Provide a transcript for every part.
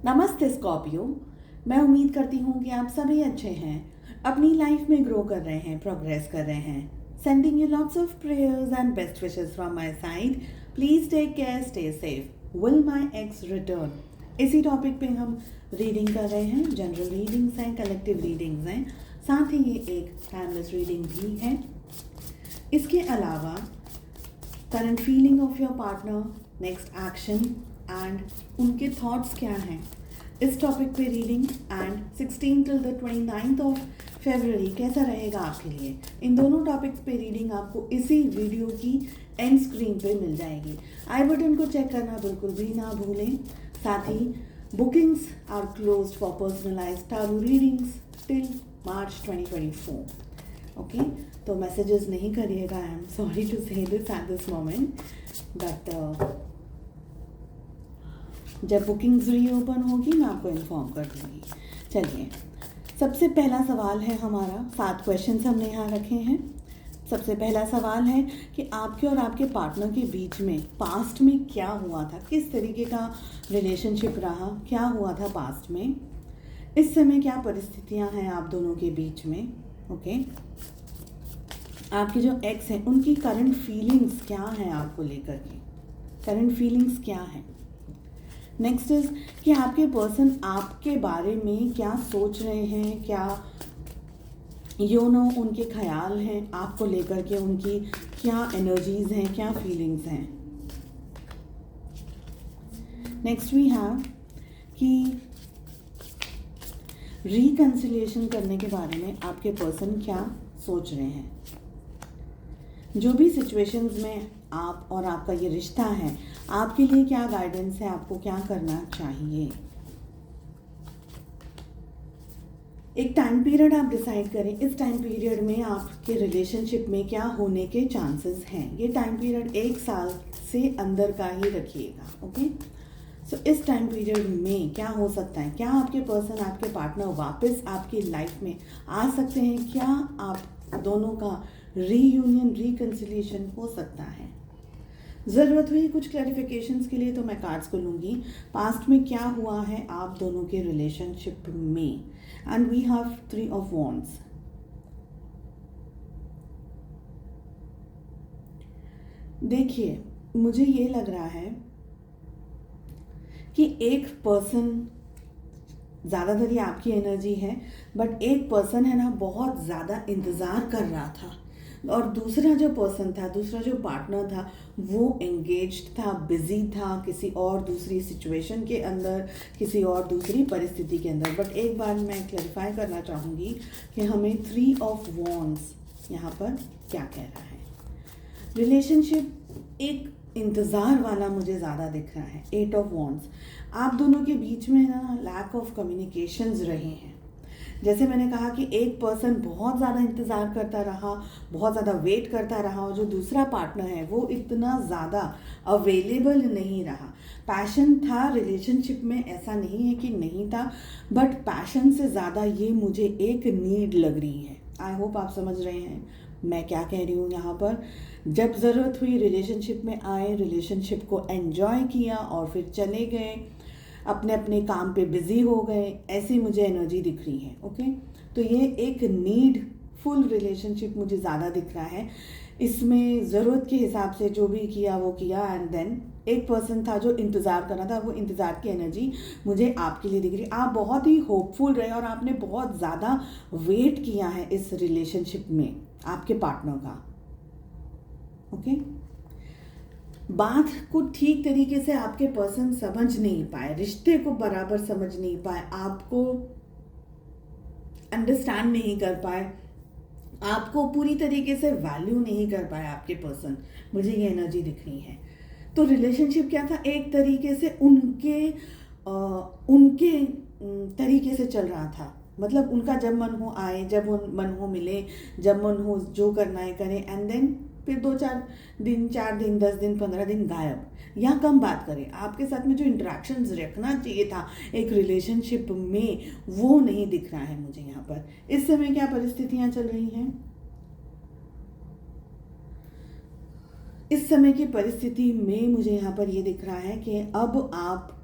नमस्ते स्कॉर्पियो। मैं उम्मीद करती हूँ कि आप सभी अच्छे हैं, अपनी लाइफ में ग्रो कर रहे हैं, प्रोग्रेस कर रहे हैं। Sending you lots of prayers and best wishes from my side. Please take care, stay safe. Will my ex return? इसी टॉपिक पे हम रीडिंग कर रहे हैं। जनरल रीडिंग्स हैं, कलेक्टिव रीडिंग्स हैं, साथ ही ये एक टाइमलेस रीडिंग भी है। इसके अलावा current feeling of your partner, next action and उनके थॉट्स क्या हैं इस टॉपिक पे reading. And 16 till the 29th of February कैसा रहेगा आपके लिए, इन दोनों टॉपिक्स पे रीडिंग आपको इसी वीडियो की एंड स्क्रीन पे मिल जाएगी। आई बटन को चेक करना बिल्कुल भी ना भूलें। साथ ही bookings are closed for personalised tarot readings till March 2024। Okay, तो मैसेजेस नहीं करिएगा। I am sorry to say this at this moment, but जब बुकिंग्स रीओपन होगी मैं आपको इन्फॉर्म कर दूँगी। चलिए, सबसे पहला सवाल है हमारा। 7 क्वेश्चंस हमने यहाँ रखे हैं। सबसे पहला सवाल है कि आपके और आपके पार्टनर के बीच में पास्ट में क्या हुआ था, किस तरीके का रिलेशनशिप रहा, क्या हुआ था पास्ट में, इस समय क्या परिस्थितियाँ हैं आप दोनों के बीच में। ओके, आपके जो एक्स हैं उनकी करंट फीलिंग्स क्या हैं आपको लेकर के, करंट फीलिंग्स क्या हैं। नेक्स्ट इज कि आपके पर्सन आपके बारे में क्या सोच रहे हैं, क्या उनके ख्याल हैं आपको लेकर के, उनकी क्या एनर्जीज हैं, क्या फीलिंग्स हैं। नेक्स्ट वी हैव कि रिकंसिलिएशन करने के बारे में आपके पर्सन क्या सोच रहे हैं। जो भी सिचुएशंस में आप और आपका ये रिश्ता है, आपके लिए क्या गाइडेंस है, आपको क्या करना चाहिए। एक टाइम पीरियड आप डिसाइड करें, इस टाइम पीरियड में आपके रिलेशनशिप में क्या होने के चांसेस हैं। ये टाइम पीरियड 1 साल से अंदर का ही रखिएगा। ओके, सो इस टाइम पीरियड में क्या हो सकता है, क्या आपके पर्सन, आपके पार्टनर वापस आपकी लाइफ में आ सकते हैं, क्या आप दोनों का रीयूनियन, रिकंसिलिएशन हो सकता है। ज़रूरत हुई कुछ क्लैरिफिकेशंस के लिए तो मैं कार्ड्स को लूँगी। पास्ट में क्या हुआ है आप दोनों के रिलेशनशिप में। And we have 3 of wands. देखिए, मुझे ये लग रहा है कि एक पर्सन, ज़्यादातर ये आपकी एनर्जी है, बट एक पर्सन है ना बहुत ज़्यादा इंतज़ार कर रहा था, और दूसरा जो पर्सन था, दूसरा जो पार्टनर था, वो एंगेज्ड था, बिजी था किसी और दूसरी सिचुएशन के अंदर, किसी और दूसरी परिस्थिति के अंदर। बट एक बार मैं क्लैरिफाई करना चाहूँगी कि हमें 3 ऑफ वॉन्ड्स यहाँ पर क्या कह रहा है। रिलेशनशिप एक इंतज़ार वाला मुझे ज़्यादा दिख रहा है। 8 ऑफ वॉन्ड्स, आप दोनों के बीच में ना लैक ऑफ कम्युनिकेशंस रहे हैं। जैसे मैंने कहा कि एक पर्सन बहुत ज़्यादा इंतज़ार करता रहा, बहुत ज़्यादा वेट करता रहा, और जो दूसरा पार्टनर है वो इतना ज़्यादा अवेलेबल नहीं रहा। पैशन था रिलेशनशिप में, ऐसा नहीं है कि नहीं था, बट पैशन से ज़्यादा ये मुझे एक नीड लग रही है। आई होप आप समझ रहे हैं मैं क्या कह रही हूँ यहाँ पर। जब ज़रूरत हुई रिलेशनशिप में आए, रिलेशनशिप को एन्जॉय किया और फिर चले गए, अपने अपने काम पे बिजी हो गए, ऐसी मुझे एनर्जी दिख रही है। ओके, तो ये एक नीड फुल रिलेशनशिप मुझे ज़्यादा दिख रहा है। इसमें ज़रूरत के हिसाब से जो भी किया वो किया, एंड देन एक पर्सन था जो इंतज़ार कर रहा था, वो इंतज़ार की एनर्जी मुझे आपके लिए दिख रही। आप बहुत ही होपफुल रहे और आपने बहुत ज़्यादा वेट किया है इस रिलेशनशिप में आपके पार्टनर का। ओके, बात को ठीक तरीके से आपके पर्सन समझ नहीं पाए, रिश्ते को बराबर समझ नहीं पाए, आपको अंडरस्टैंड नहीं कर पाए, आपको पूरी तरीके से वैल्यू नहीं कर पाए आपके पर्सन। मुझे ये एनर्जी दिख रही है। तो रिलेशनशिप क्या था, एक तरीके से उनके तरीके से चल रहा था। मतलब उनका जब मन हो आए, जब मन हो मिले, जब मन हो जो करना है करें, एंड देन फिर 2-4 दिन, 4 दिन, 10 दिन, 15 दिन गायब। या कम बात करें, आपके साथ में जो इंटरेक्शंस रखना चाहिए था एक रिलेशनशिप में, वो नहीं दिख रहा है मुझे यहाँ पर। इस समय क्या परिस्थितियाँ चल रही हैं, इस समय की परिस्थिति में मुझे यहाँ पर ये दिख रहा है कि अब आप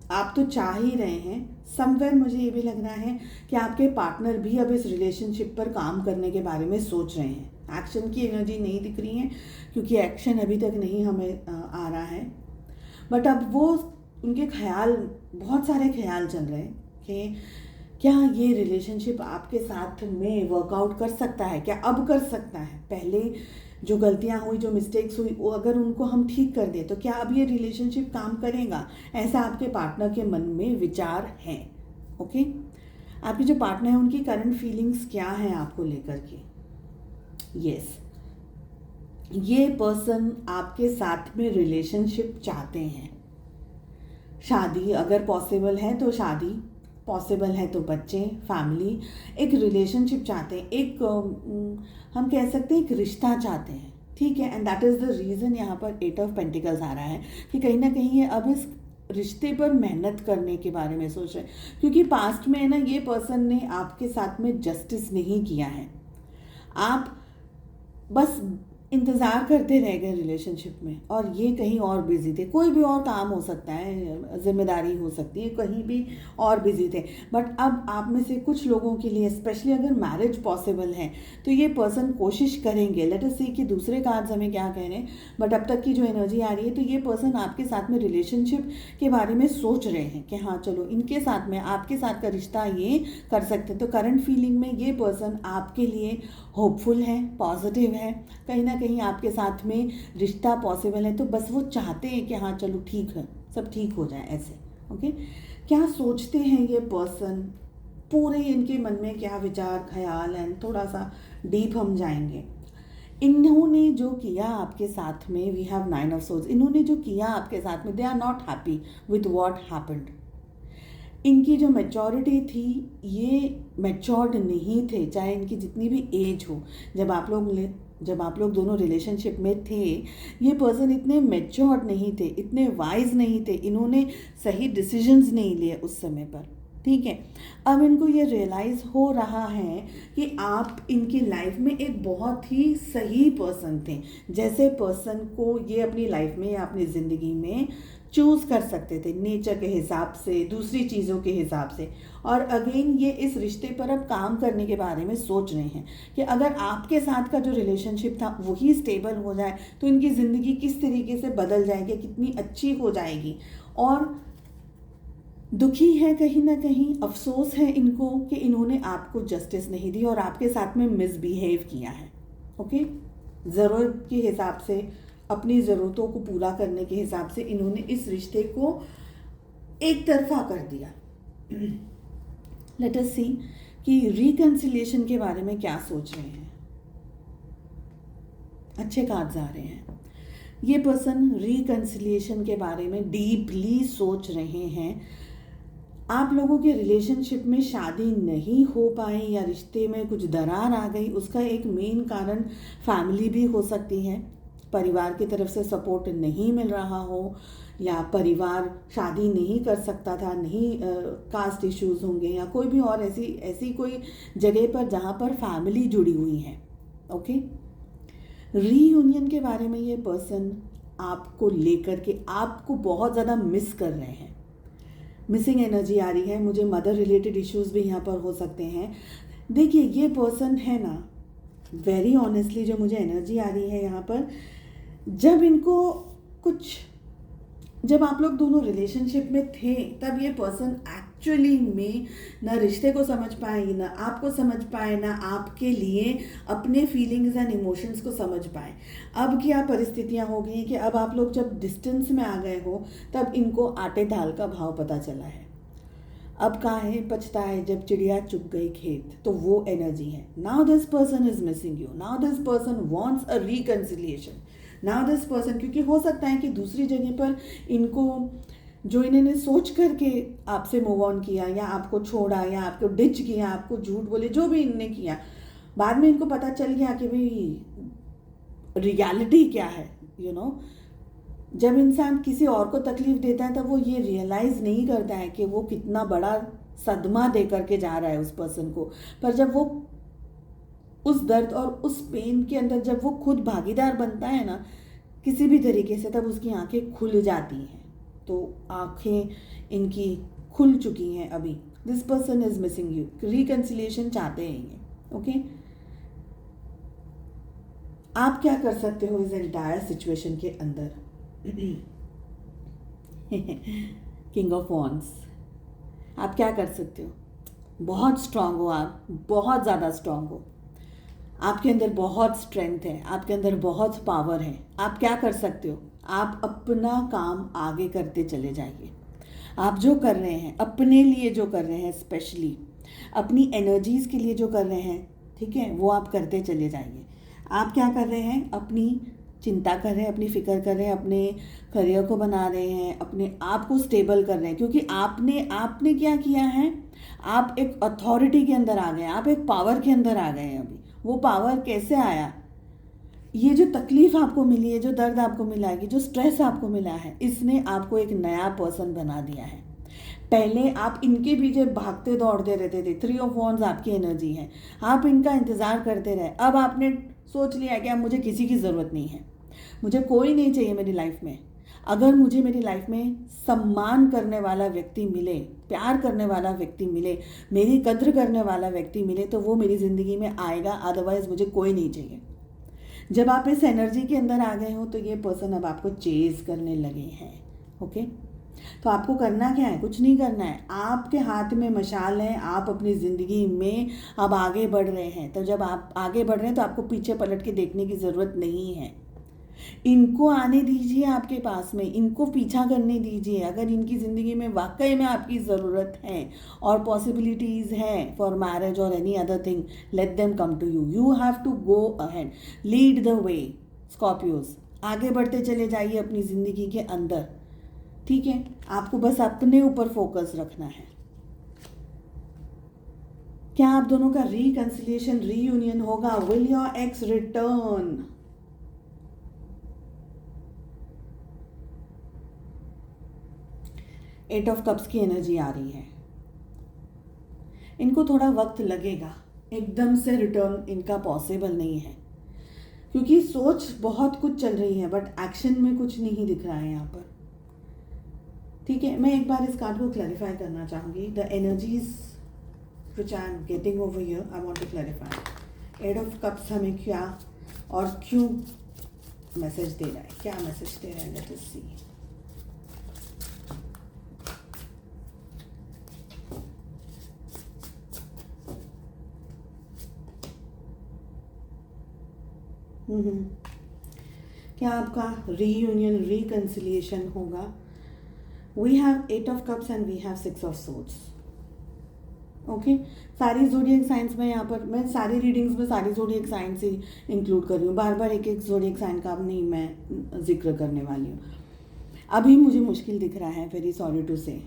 आप तो चाह ही रहे हैं, समवेयर मुझे ये भी लग रहा है कि आपके पार्टनर भी अब इस रिलेशनशिप पर काम करने के बारे में सोच रहे हैं। एक्शन की एनर्जी नहीं दिख रही है क्योंकि एक्शन अभी तक नहीं हमें आ रहा है, बट अब वो उनके ख्याल, बहुत सारे ख्याल चल रहे हैं कि क्या ये रिलेशनशिप आपके साथ में वर्कआउट कर सकता है, क्या अब कर सकता है। पहले जो गलतियां हुई, जो मिस्टेक्स हुई, वो अगर उनको हम ठीक कर दें तो क्या अब ये रिलेशनशिप काम करेगा, ऐसा आपके पार्टनर के मन में विचार है। ओके, आपके जो पार्टनर है उनकी करंट फीलिंग्स क्या हैं आपको लेकर के। यस, ये पर्सन आपके साथ में रिलेशनशिप चाहते हैं। शादी अगर पॉसिबल है तो शादी, पॉसिबल है तो बच्चे, फैमिली, एक रिलेशनशिप चाहते हैं, एक हम कह सकते हैं एक रिश्ता चाहते हैं, ठीक है। And that is the reason यहाँ पर 8 ऑफ पेंटिकल्स आ रहा है कि कहीं ना कहीं ये अब इस रिश्ते पर मेहनत करने के बारे में सोच रहे हैं, क्योंकि पास्ट में है ना, ये पर्सन ने आपके साथ में जस्टिस नहीं किया है। आप बस इंतज़ार करते रह गए रिलेशनशिप में, और ये कहीं और बिजी थे, कोई भी और काम हो सकता है, जिम्मेदारी हो सकती है, कहीं भी और बिजी थे। बट अब आप में से कुछ लोगों के लिए, स्पेशली अगर मैरिज पॉसिबल है तो ये पर्सन कोशिश करेंगे। लेट अस सी कि दूसरे कार्ड्स हमें क्या कह रहे हैं, बट अब तक की जो एनर्जी आ रही है तो ये पर्सन आपके साथ में रिलेशनशिप के बारे में सोच रहे हैं कि हाँ चलो इनके साथ में, आपके साथ का रिश्ता ये कर सकते हैं। तो करंट फीलिंग में ये पर्सन आपके लिए होपफुल है, पॉजिटिव है, कहीं ना कहीं आपके साथ में रिश्ता पॉसिबल है। तो बस वो चाहते हैं कि हाँ चलो ठीक है, सब ठीक हो जाए ऐसे। ओके, क्या सोचते हैं ये पर्सन, पूरे इनके मन में क्या विचार ख्याल है, थोड़ा सा डीप हम जाएंगे। इन्होंने जो किया आपके साथ में, वी हैव 9 ऑफ सोर्ड्स, इन्होंने जो किया आपके साथ में, they are not happy with what happened. इनकी जो मैच्योरिटी थी, ये मैच्योर्ड नहीं थे, चाहे इनकी जितनी भी एज हो। जब आप लोग दोनों रिलेशनशिप में थे, ये पर्सन इतने मैच्योर्ड नहीं थे, इतने वाइज नहीं थे, इन्होंने सही डिसीजंस नहीं लिए उस समय पर, ठीक है। अब इनको ये रियलाइज़ हो रहा है कि आप इनकी लाइफ में एक बहुत ही सही पर्सन थे, जैसे पर्सन को ये अपनी लाइफ में या अपनी ज़िंदगी में चूज़ कर सकते थे, नेचर के हिसाब से, दूसरी चीज़ों के हिसाब से। और अगेन ये इस रिश्ते पर अब काम करने के बारे में सोच रहे हैं कि अगर आपके साथ का जो रिलेशनशिप था वही स्टेबल हो जाए तो इनकी ज़िंदगी किस तरीके से बदल जाएगी, कितनी अच्छी हो जाएगी। और दुखी है कहीं ना कहीं, अफसोस है इनको कि इन्होंने आपको जस्टिस नहीं दी और आपके साथ में मिसबिहेव किया है। ओके, ज़रूरत के हिसाब से, अपनी ज़रूरतों को पूरा करने के हिसाब से इन्होंने इस रिश्ते को एक तरफा कर दिया। लेट अस सी कि रिकंसिलिएशन के बारे में क्या सोच रहे हैं। अच्छे कार्ड्स आ रहे हैं। ये पर्सन रिकंसिलिएशन के बारे में डीपली सोच रहे हैं। आप लोगों के रिलेशनशिप में शादी नहीं हो पाई या रिश्ते में कुछ दरार आ गई, उसका एक मेन कारण फैमिली भी हो सकती है। परिवार की तरफ से सपोर्ट नहीं मिल रहा हो, या परिवार शादी नहीं कर सकता था, नहीं कास्ट इश्यूज होंगे, या कोई भी और ऐसी कोई जगह पर जहाँ पर फैमिली जुड़ी हुई है। ओके, रीयूनियन के बारे में ये पर्सन आपको लेकर के आपको बहुत ज़्यादा मिस कर रहे हैं। मिसिंग एनर्जी आ रही है मुझे, मदर रिलेटेड इश्यूज भी यहाँ पर हो सकते हैं। देखिए ये पर्सन है ना, वेरी ऑनेस्टली जो मुझे एनर्जी आ रही है यहाँ पर, जब आप लोग दोनों रिलेशनशिप में थे तब ये पर्सन एक्चुअली में ना रिश्ते को समझ पाए, ना आपको समझ पाए, ना आपके लिए अपने फीलिंग्स एंड इमोशंस को समझ पाए। अब क्या परिस्थितियाँ हो गई कि अब आप लोग जब डिस्टेंस में आ गए हो तब इनको आटे दाल का भाव पता चला है। अब कहाँ है, पछता है जब चिड़िया चुग गई खेत, तो वो एनर्जी है। Now this person is missing you, now this person wants a reconciliation, now this person, क्योंकि हो सकता है कि दूसरी जगह पर इनको जो इन्होंने सोच करके आपसे मूव ऑन किया, या आपको छोड़ा, या आपको डिच किया, आपको झूठ बोले, जो भी इन्होंने किया, बाद में इनको पता चल गया कि भाई रियलिटी क्या है। यू नो, जब इंसान किसी और को तकलीफ देता है तब वो ये रियलाइज़ नहीं करता है कि वो कितना बड़ा सदमा दे करके जा रहा है उस पर्सन को। पर जब वो उस दर्द और उस पेन के अंदर जब वो खुद भागीदार बनता है ना किसी भी तरीके से, तब उसकी आंखें खुल जाती हैं। तो आंखें इनकी खुल चुकी हैं अभी. This person is missing you. Reconciliation चाहते हैं ये. ओके, आप क्या कर सकते हो इस एंटायर सिचुएशन के अंदर? King of wands. आप क्या कर सकते हो? बहुत स्ट्रांग हो आप, बहुत ज़्यादा स्ट्रांग हो. आपके अंदर बहुत स्ट्रेंथ है, आपके अंदर बहुत पावर है. आप क्या कर सकते हो? आप अपना काम आगे करते चले जाइए. आप जो कर रहे हैं, अपने लिए जो कर रहे हैं, स्पेशली अपनी एनर्जीज़ के लिए जो कर रहे हैं, ठीक है, वो आप करते चले जाइए. आप क्या कर रहे हैं? अपनी चिंता कर रहे हैं, अपनी फ़िक्र कर रहे हैं, अपने करियर को बना रहे हैं, अपने आप को स्टेबल कर रहे हैं. क्योंकि आपने क्या किया है? आप एक अथॉरिटी के अंदर आ गए, आप एक पावर के अंदर आ गए हैं. अभी वो पावर कैसे आया? ये जो तकलीफ़ आपको मिली है, जो दर्द आपको मिला है, जो स्ट्रेस आपको मिला है, इसने आपको एक नया पर्सन बना दिया है. पहले आप इनके पीछे भागते दौड़ते रहते थे. 3 ऑफ वॉन्ड्स आपकी एनर्जी है. आप इनका इंतज़ार करते रहे. अब आपने सोच लिया कि अब मुझे किसी की ज़रूरत नहीं है, मुझे कोई नहीं चाहिए मेरी लाइफ में. अगर मुझे मेरी लाइफ में सम्मान करने वाला व्यक्ति मिले, प्यार करने वाला व्यक्ति मिले, मेरी कद्र करने वाला व्यक्ति मिले, तो वो मेरी ज़िंदगी में आएगा. अदरवाइज़ मुझे कोई नहीं चाहिए. जब आप इस एनर्जी के अंदर आ गए हो तो ये पर्सन अब आपको चेज़ करने लगे हैं. ओके, तो आपको करना क्या है? कुछ नहीं करना है. आपके हाथ में मशाल है. आप अपनी ज़िंदगी में अब आगे बढ़ रहे हैं. तो जब आप आगे बढ़ रहे हैं तो आपको पीछे पलट के देखने की ज़रूरत नहीं है. इनको आने दीजिए आपके पास में, इनको पीछा करने दीजिए. अगर इनकी ज़िंदगी में वाकई में आपकी ज़रूरत है और पॉसिबिलिटीज़ हैं फॉर मैरिज और any other thing, let them come to you. You have to go ahead, lead the way. Scorpios, आगे बढ़ते चले जाइए अपनी ज़िंदगी के अंदर. ठीक है, आपको बस अपने ऊपर फोकस रखना है. क्या आप दोनों का रिकन्सिलिएशन, रीयूनियन होगा? Will your ex return? Eight of cups की एनर्जी आ रही है. इनको थोड़ा वक्त लगेगा, एकदम से रिटर्न इनका पॉसिबल नहीं है, क्योंकि सोच बहुत कुछ चल रही है बट एक्शन में कुछ नहीं दिख रहा है यहाँ पर. ठीक है, मैं एक बार इस कार्ड को क्लैरिफाई करना चाहूँगी. The energies which I am getting over here, I want to clarify. Eight of cups हमें क्या और क्यों मैसेज दे रहा है? क्या मैसेज दे रहा है? Let us see. क्या आपका रीयूनियन, रिकन्सिलिएशन होगा? We have 8 of cups and we have 6 of swords. Okay, सारी ज़ोडिएक साइंस में यहाँ पर, मैं सारी रीडिंग्स में सारी ज़ोडिएक साइंस ही इंक्लूड कर रही हूँ. बार बार एक एक ज़ोडिएक साइन का अब नहीं मैं जिक्र करने वाली हूँ. अभी मुझे मुश्किल दिख रहा है. वेरी सॉरी टू से,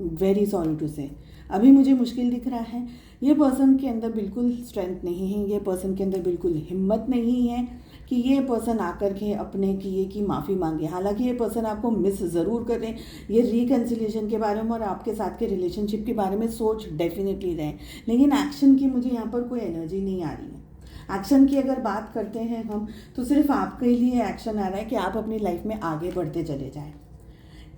वेरी सॉरी टू से, अभी मुझे मुश्किल दिख रहा है. ये पर्सन के अंदर बिल्कुल स्ट्रेंथ नहीं है. ये पर्सन के अंदर बिल्कुल हिम्मत नहीं है कि ये पर्सन आकर के अपने किए की माफ़ी मांगे. हालांकि ये पर्सन आपको मिस ज़रूर कर रहे हैं. ये रिकन्सिलिएशन के बारे में और आपके साथ के रिलेशनशिप के बारे में सोच डेफिनेटली रहे, लेकिन एक्शन की मुझे यहाँ पर कोई एनर्जी नहीं आ रही है. एक्शन की अगर बात करते हैं हम, तो सिर्फ आपके लिए एक्शन आ रहा है कि आप अपनी लाइफ में आगे बढ़ते चले जाएं.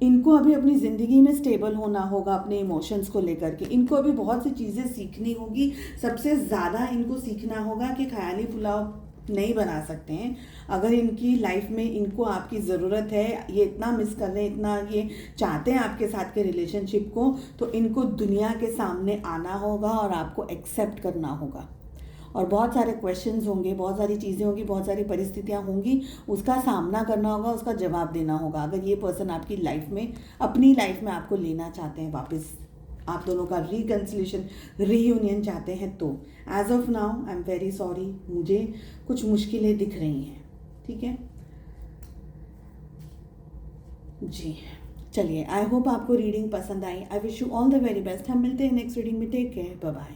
इनको अभी अपनी ज़िंदगी में स्टेबल होना होगा अपने इमोशंस को लेकर के. इनको अभी बहुत सी चीज़ें सीखनी होगी. सबसे ज़्यादा इनको सीखना होगा कि ख्याली पुलाव नहीं बना सकते हैं. अगर इनकी लाइफ में इनको आपकी ज़रूरत है, ये इतना मिस कर रहे हैं, इतना ये चाहते हैं आपके साथ के रिलेशनशिप को, तो इनको दुनिया के सामने आना होगा और आपको एक्सेप्ट करना होगा. और बहुत सारे क्वेश्चंस होंगे, बहुत सारी चीज़ें होंगी, बहुत सारी परिस्थितियाँ होंगी, उसका सामना करना होगा, उसका जवाब देना होगा. अगर ये पर्सन आपकी लाइफ में, अपनी लाइफ में आपको लेना चाहते हैं वापस, आप दोनों का रिकन्सिलिएशन, रीयूनियन चाहते हैं, तो as of now I am very sorry, मुझे कुछ मुश्किलें दिख रही हैं. ठीक है जी, चलिए, आई होप आपको रीडिंग पसंद आई. I wish you all the very best. हम मिलते हैं नेक्स्ट रीडिंग में. Take care, bye bye.